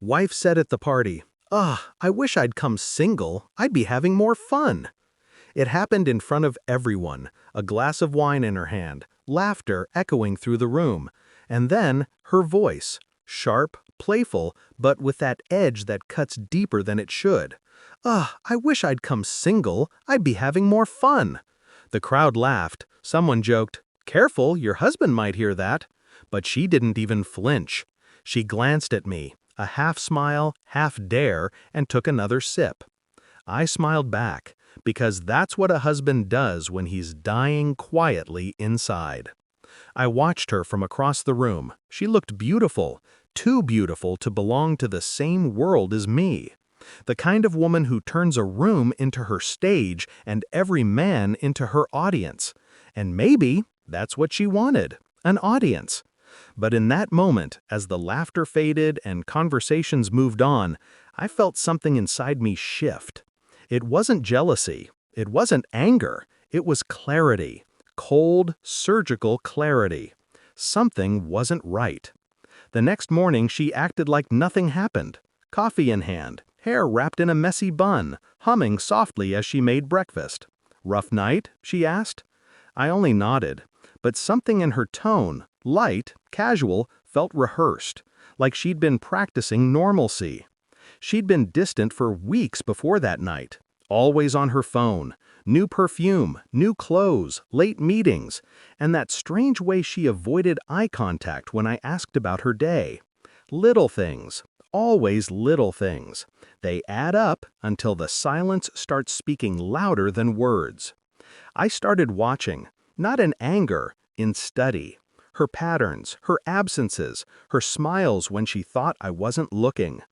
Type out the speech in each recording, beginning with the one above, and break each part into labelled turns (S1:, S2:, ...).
S1: Wife said at the party, "Ugh, I wish I'd come single. I'd be having more fun." It happened in front of everyone, a glass of wine in her hand, laughter echoing through the room, and then her voice, sharp, playful, but with that edge that cuts deeper than it should. "Ugh, I wish I'd come single. I'd be having more fun." The crowd laughed. Someone joked, "Careful, your husband might hear that." But she didn't even flinch. She glanced at me, a half smile, half dare, and took another sip. I smiled back, because that's what a husband does when he's dying quietly inside. I watched her from across the room. She looked beautiful, too beautiful to belong to the same world as me. The kind of woman who turns a room into her stage and every man into her audience. And maybe that's what she wanted, an audience. But in that moment, as the laughter faded and conversations moved on, I felt something inside me shift. It wasn't jealousy. It wasn't anger. It was clarity. Cold, surgical clarity. Something wasn't right. The next morning, she acted like nothing happened. Coffee in hand, hair wrapped in a messy bun, humming softly as she made breakfast. "Rough night?" she asked. I only nodded, but something in her tone, light, casual, felt rehearsed, like she'd been practicing normalcy. She'd been distant for weeks before that night, always on her phone, new perfume, new clothes, late meetings, and that strange way she avoided eye contact when I asked about her day. Little things, always little things. They add up until the silence starts speaking louder than words. I started watching, not in anger, in study. Her patterns, her absences, her smiles when she thought I wasn't looking.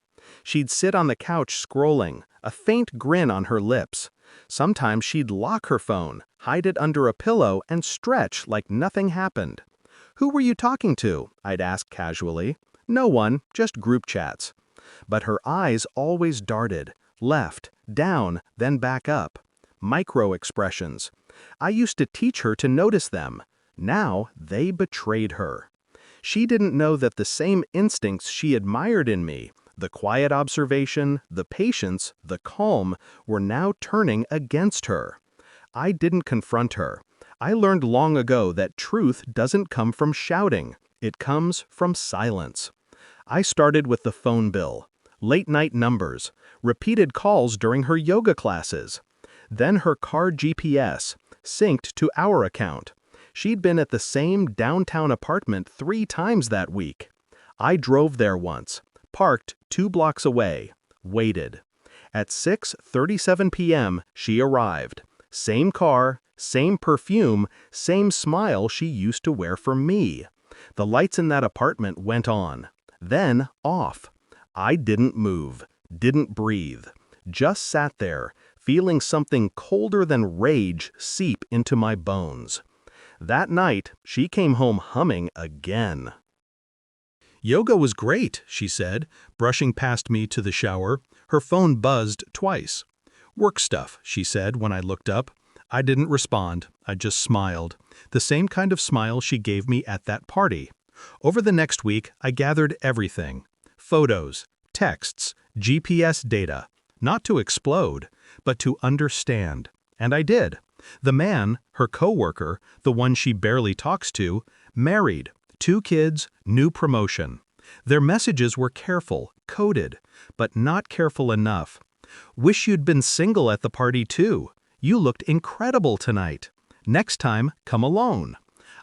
S1: She'd sit on the couch scrolling, a faint grin on her lips. Sometimes she'd lock her phone, hide it under a pillow, and stretch like nothing happened. "Who were you talking to?" I'd ask casually. "No one, just group chats." But her eyes always darted, left, down, then back up. Micro expressions. I used to teach her to notice them. Now they betrayed her. She didn't know that the same instincts she admired in me, the quiet observation, the patience, the calm, were now turning against her. I didn't confront her. I learned long ago that truth doesn't come from shouting. It comes from silence. I started with the phone bill, late-night numbers, repeated calls during her yoga classes. Then her car GPS, synced to our account. She'd been at the same downtown apartment 3 times that week. I drove there once, parked 2 blocks away, waited. At 6:37 p.m., she arrived. Same car, same perfume, same smile she used to wear for me. The lights in that apartment went on, then off. I didn't move, didn't breathe, just sat there, feeling something colder than rage seep into my bones. That night, she came home humming again. "Yoga was great," she said, brushing past me to the shower. Her phone buzzed twice. "Work stuff," she said when I looked up. I didn't respond. I just smiled. The same kind of smile she gave me at that party. Over the next week, I gathered everything. Photos, texts, GPS data. Not to explode, but to understand. And I did. The man, her coworker, the one she barely talks to, married, 2 kids, new promotion. Their messages were careful, coded, but not careful enough. "Wish you'd been single at the party too. You looked incredible tonight. Next time, come alone."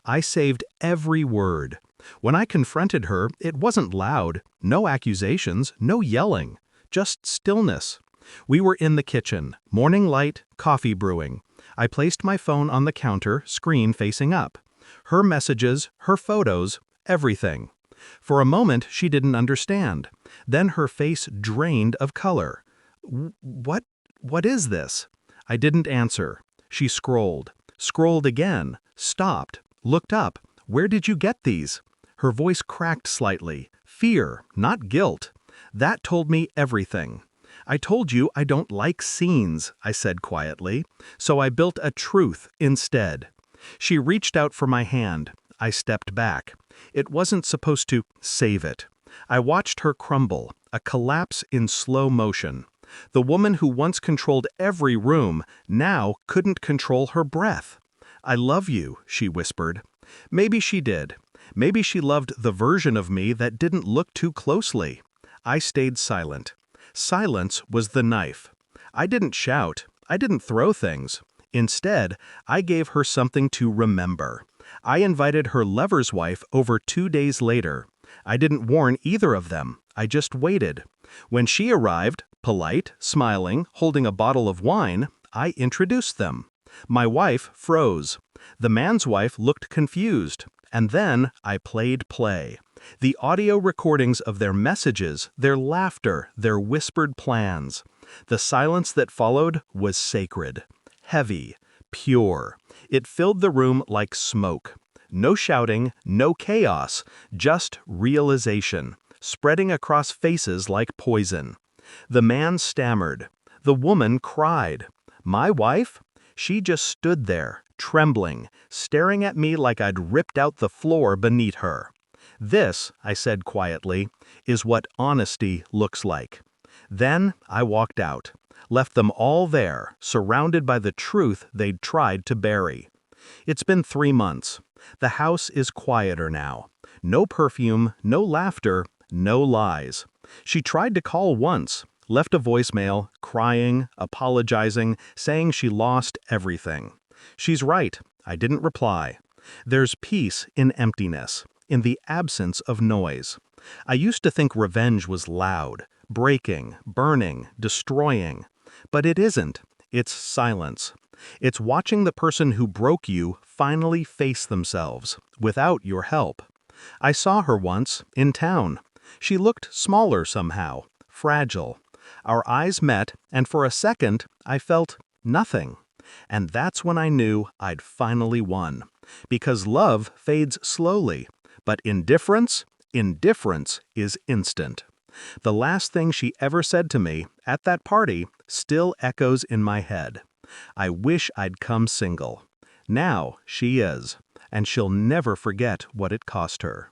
S1: I saved every word. When I confronted her, it wasn't loud, no accusations, no yelling, just stillness. We were in the kitchen, morning light, coffee brewing. I placed my phone on the counter, screen facing up. Her messages, her photos, everything. For a moment, she didn't understand. Then her face drained of color. What is this?" I didn't answer. She scrolled again, stopped, looked up. "Where did you get these?" Her voice cracked slightly. Fear, not guilt. That told me everything. "I told you I don't like scenes," I said quietly, "so I built a truth instead." She reached out for my hand. I stepped back. It wasn't supposed to save it. I watched her crumble, A collapse in slow motion. The woman who once controlled every room now couldn't control her breath. "I love you," she whispered. Maybe she did. Maybe she loved the version of me that didn't look too closely. I stayed silent. Silence was the knife. I didn't shout. I didn't throw things. Instead, I gave her something to remember. I invited her lover's wife over 2 days later. I didn't warn either of them. I just waited. When she arrived, polite, smiling, holding a bottle of wine, I introduced them. My wife froze. The man's wife looked confused. And then I played play. The audio recordings of their messages, their laughter, their whispered plans. The silence that followed was sacred. Heavy, pure. It filled the room like smoke. No shouting, no chaos, just realization, spreading across faces like poison. The man stammered. The woman cried. My wife? She just stood there, trembling, staring at me like I'd ripped out the floor beneath her. "This," I said quietly, "is what honesty looks like." Then I walked out, left them all there, surrounded by the truth they'd tried to bury. It's been 3 months. The house is quieter now. No perfume, no laughter, no lies. She tried to call once, left a voicemail, crying, apologizing, saying she lost everything. She's right, I didn't reply. There's peace in emptiness, in the absence of noise. I used to think revenge was loud, breaking, burning, destroying. But it isn't. It's silence. It's watching the person who broke you finally face themselves, without your help. I saw her once, in town. She looked smaller somehow, fragile. Our eyes met, and for a second, I felt nothing. And that's when I knew I'd finally won. Because love fades slowly, but indifference is instant. The last thing she ever said to me, at that party, still echoes in my head. I wish I'd come single. Now she is, and she'll never forget what it cost her.